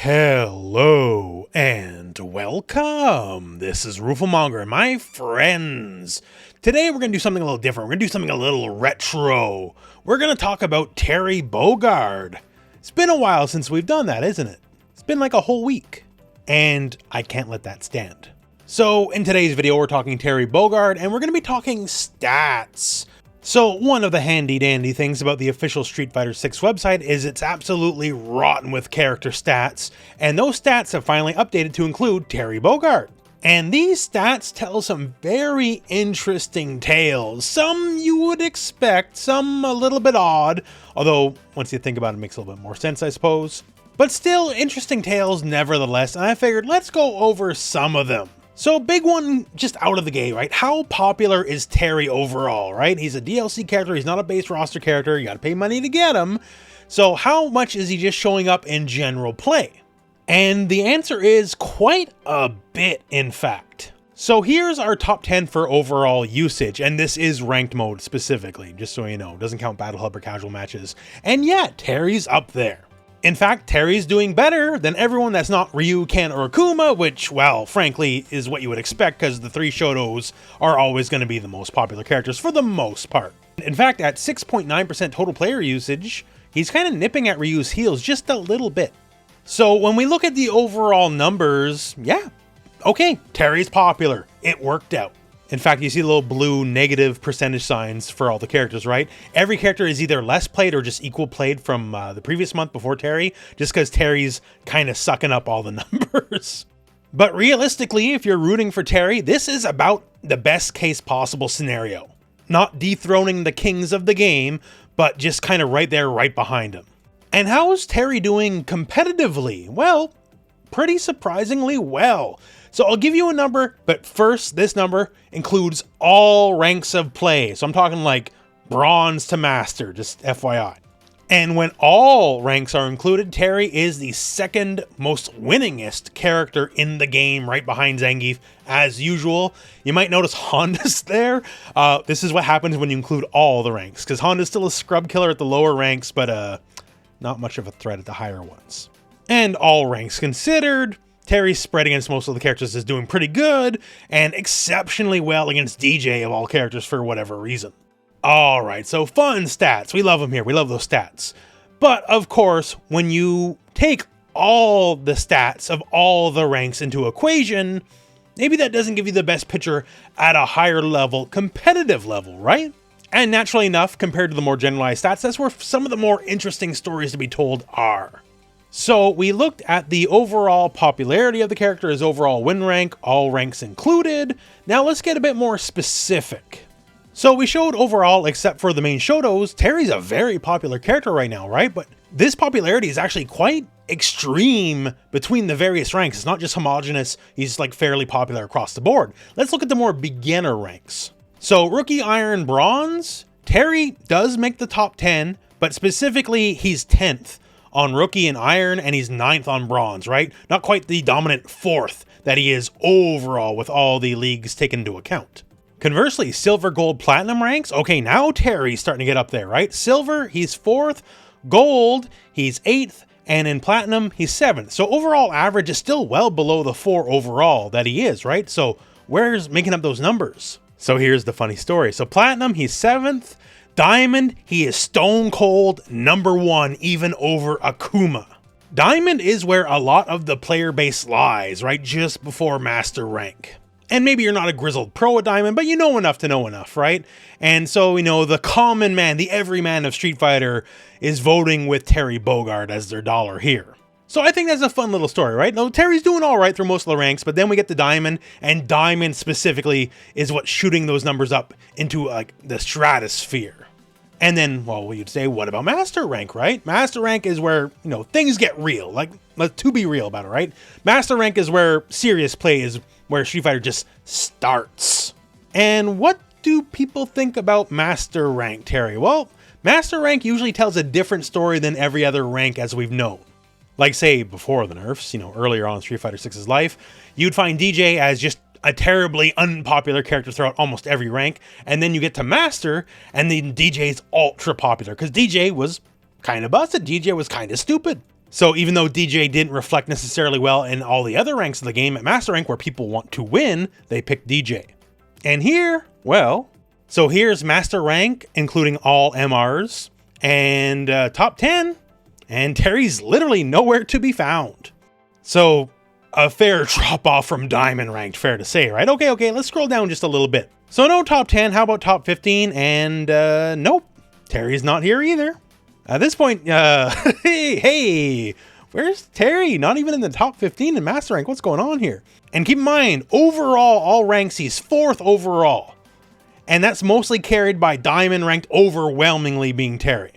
Hello and welcome. This is rooflemonger and my friends. Today we're going to do something a little different. We're going to do something a little retro. We're going to talk about Terry Bogard. It's been a while since we've done that, isn't it? It's been like a whole week. And I can't let that stand. So in today's video, we're talking Terry Bogard and we're going to be talking stats. So one of the handy dandy things about the official Street Fighter 6 website is it's absolutely rotten with character stats, and those stats have finally updated to include Terry Bogard. And these stats tell some very interesting tales. Some you would expect, some a little bit odd, although once you think about it, it makes a little bit more sense, I suppose. But still interesting tales nevertheless, and I figured let's go over some of them. So big one just out of the gate, right? How popular is Terry overall, right? He's a DLC character, he's not a base roster character, you gotta pay money to get him. So how much is he just showing up in general play? And the answer is quite a bit, in fact. So here's our top 10 for overall usage, and this is ranked mode specifically, just so you know, doesn't count Battle Hub or casual matches. And yet, Terry's up there. In fact, Terry's doing better than everyone that's not Ryu, Ken, or Akuma, which, well, frankly, is what you would expect because the three Shotos are always going to be the most popular characters for the most part. In fact, at 6.9% total player usage, he's kind of nipping at Ryu's heels just a little bit. So when we look at the overall numbers, yeah, okay, Terry's popular. It worked out. In fact, you see the little blue negative percentage signs for all the characters, right? Every character is either less played or just equal played from the previous month before Terry, just because Terry's kind of sucking up all the numbers. But realistically, if you're rooting for Terry, this is about the best case possible scenario. Not dethroning the kings of the game, but just kind of right there, right behind him. And how's Terry doing competitively? Well, pretty surprisingly well. So I'll give you a number, but first, this number includes all ranks of play. So I'm talking like bronze to master, just FYI. And when all ranks are included, Terry is the second most winningest character in the game, right behind Zangief, as usual. You might notice Honda's there. This is what happens when you include all the ranks, because Honda's still a scrub killer at the lower ranks, but not much of a threat at the higher ones. And all ranks considered, Terry's spread against most of the characters is doing pretty good, and exceptionally well against DJ of all characters for whatever reason. Alright, so fun stats. We love them here. We love those stats. But, of course, when you take all the stats of all the ranks into equation, maybe that doesn't give you the best picture at a higher level, competitive level, right? And naturally enough, compared to the more generalized stats, that's where some of the more interesting stories to be told are. So we looked at the overall popularity of the character, his overall win rank, all ranks included. Now let's get a bit more specific. So we showed overall, except for the main Shotos, Terry's a very popular character right now, right? But this popularity is actually quite extreme between the various ranks. It's not just homogenous, he's like fairly popular across the board. Let's look at the more beginner ranks. So Rookie, Iron, Bronze, Terry does make the top 10, but specifically he's 10th. On Rookie and Iron, and he's 9th on Bronze, right? Not quite the dominant 4th that he is overall with all the leagues taken into account. Conversely, Silver, Gold, Platinum ranks, okay, now Terry's starting to get up there, right? Silver, he's 4th, Gold, he's 8th, and in Platinum, he's 7th. So overall average is still well below the 4 overall that he is, right? So where's making up those numbers? So here's the funny story. So Platinum, he's 7th. Diamond, he is stone cold #1, even over Akuma. Diamond is where a lot of the player base lies, right? Just before master rank. And maybe you're not a grizzled pro at Diamond, but you know enough to know enough, right? And so, you know, the common man, the everyman of Street Fighter is voting with Terry Bogard as their dollar here. So I think that's a fun little story, right? Now, Terry's doing all right through most of the ranks, but then we get to Diamond, and Diamond specifically is what's shooting those numbers up into like the stratosphere. And then, well, you'd say, what about Master Rank, right? Master Rank is where, you know, things get real. Like, to be real about it, right? Master Rank is where serious play is, where Street Fighter just starts. And what do people think about Master Rank, Terry? Well, Master Rank usually tells a different story than every other rank as we've known. Like, say, before the nerfs, you know, earlier on in Street Fighter 6's life, you'd find DJ as just a terribly unpopular character throughout almost every rank, and then you get to Master, and then DJ's ultra popular, because DJ was kind of busted, DJ was kind of stupid. So even though DJ didn't reflect necessarily well in all the other ranks of the game, at Master Rank where people want to win, they picked DJ. And here, well, so here's Master Rank, including all MRs, and top 10, and Terry's literally nowhere to be found. So a fair drop off from Diamond Ranked, fair to say, right? Okay, let's scroll down just a little bit. So no top 10, how about top 15? And nope, Terry's not here either. At this point, hey, where's Terry? Not even in the top 15 in Master Rank. What's going on here? And keep in mind, overall, all ranks, he's 4th overall. And that's mostly carried by Diamond Ranked, overwhelmingly being Terry.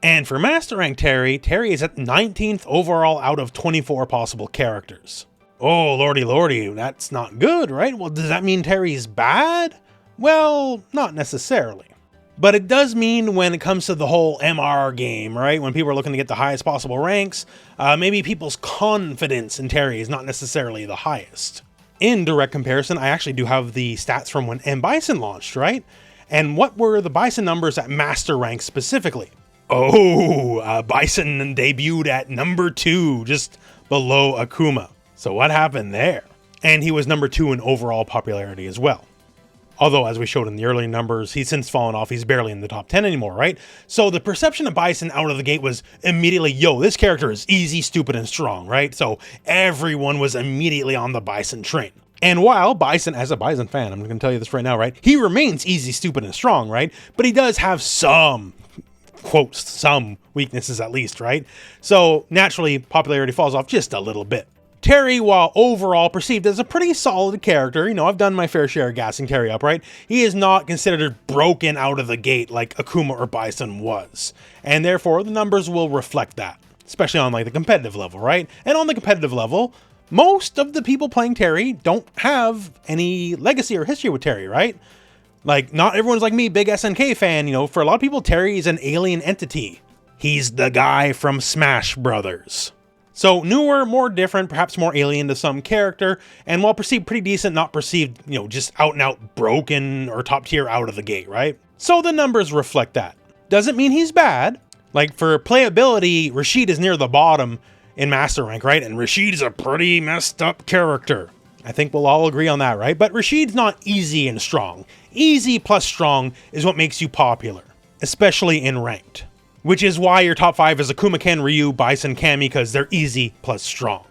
And for Master Rank Terry is at 19th overall out of 24 possible characters. Oh, lordy, that's not good, right? Well, does that mean Terry's bad? Well, not necessarily. But it does mean when it comes to the whole MR game, right? When people are looking to get the highest possible ranks, maybe people's confidence in Terry is not necessarily the highest. In direct comparison, I actually do have the stats from when M. Bison launched, right? And what were the Bison numbers at Master Rank specifically? Oh, Bison debuted at number 2, just below Akuma. So what happened there? And he was number 2 in overall popularity as well. Although, as we showed in the early numbers, he's since fallen off. He's barely in the top 10 anymore, right? So the perception of Bison out of the gate was immediately, yo, this character is easy, stupid, and strong, right? So everyone was immediately on the Bison train. And while Bison, as a Bison fan, I'm going to tell you this right now, right? He remains easy, stupid, and strong, right? But he does have some, quotes, some weaknesses at least, right? So naturally, popularity falls off just a little bit. Terry, while overall perceived as a pretty solid character, you know, I've done my fair share of gassing Terry up, right? He is not considered broken out of the gate like Akuma or Bison was. And therefore, the numbers will reflect that, especially on like the competitive level, right? And on the competitive level, most of the people playing Terry don't have any legacy or history with Terry, right? Like, not everyone's like me, big SNK fan, you know, for a lot of people, Terry is an alien entity. He's the guy from Smash Brothers. So newer, more different, perhaps more alien to some character, and while perceived pretty decent, not perceived, you know, just out and out broken or top tier out of the gate, right? So the numbers reflect that. Doesn't mean he's bad. Like for playability, Rashid is near the bottom in Master Rank, right? And Rashid's a pretty messed up character. I think we'll all agree on that, right? But Rashid's not easy and strong. Easy plus strong is what makes you popular, especially in ranked. Which is why your top 5 is Akuma, Ken, Ryu, Bison, Kami, because they're easy plus strong.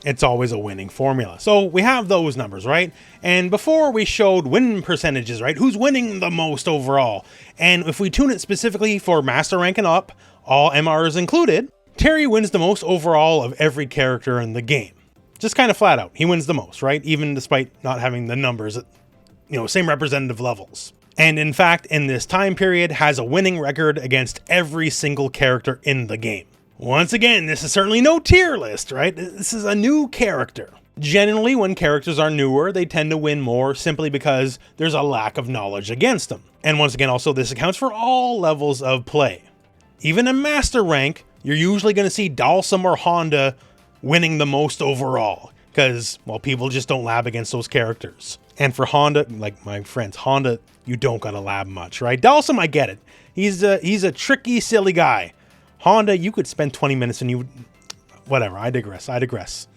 It's always a winning formula. So we have those numbers, right? And before we showed win percentages, right? Who's winning the most overall? And if we tune it specifically for Master Rank and up, all MRs included, Terry wins the most overall of every character in the game. Just kind of flat out, he wins the most, right? Even despite not having the numbers at, you know, same representative levels. And in fact, in this time period, has a winning record against every single character in the game. Once again, this is certainly no tier list, right? This is a new character. Generally, when characters are newer, they tend to win more simply because there's a lack of knowledge against them. And once again, also, this accounts for all levels of play. Even in Master Rank, you're usually going to see Dalsum or Honda winning the most overall. Because, well, people just don't lab against those characters. And for Honda, like my friends, Honda, you don't gotta lab much, right? Dalsum, I get it. He's a tricky, silly guy. Honda, you could spend 20 minutes and you... Whatever, I digress.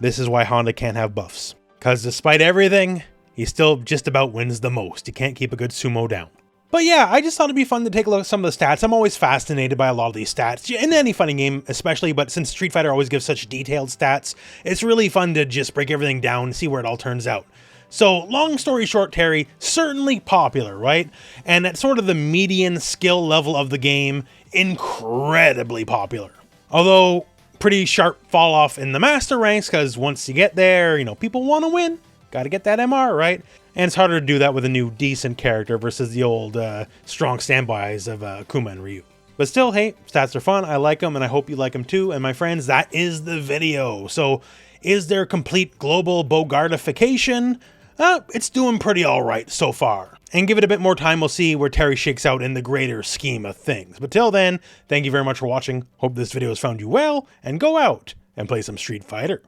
This is why Honda can't have buffs. Because despite everything, he still just about wins the most. He can't keep a good sumo down. But yeah, I just thought it'd be fun to take a look at some of the stats. I'm always fascinated by a lot of these stats, in any fighting game especially, but since Street Fighter always gives such detailed stats, it's really fun to just break everything down and see where it all turns out. So, long story short, Terry, certainly popular, right? And at sort of the median skill level of the game, incredibly popular. Although, pretty sharp fall off in the master ranks, because once you get there, you know, people want to win. Gotta get that MR, right? And it's harder to do that with a new decent character versus the old strong standbys of Akuma and Ryu. But still, hey, stats are fun, I like them, and I hope you like them too. And my friends, that is the video. So, is there complete global Bogardification? It's doing pretty alright so far. And give it a bit more time, we'll see where Terry shakes out in the greater scheme of things. But till then, thank you very much for watching. Hope this video has found you well, and go out and play some Street Fighter.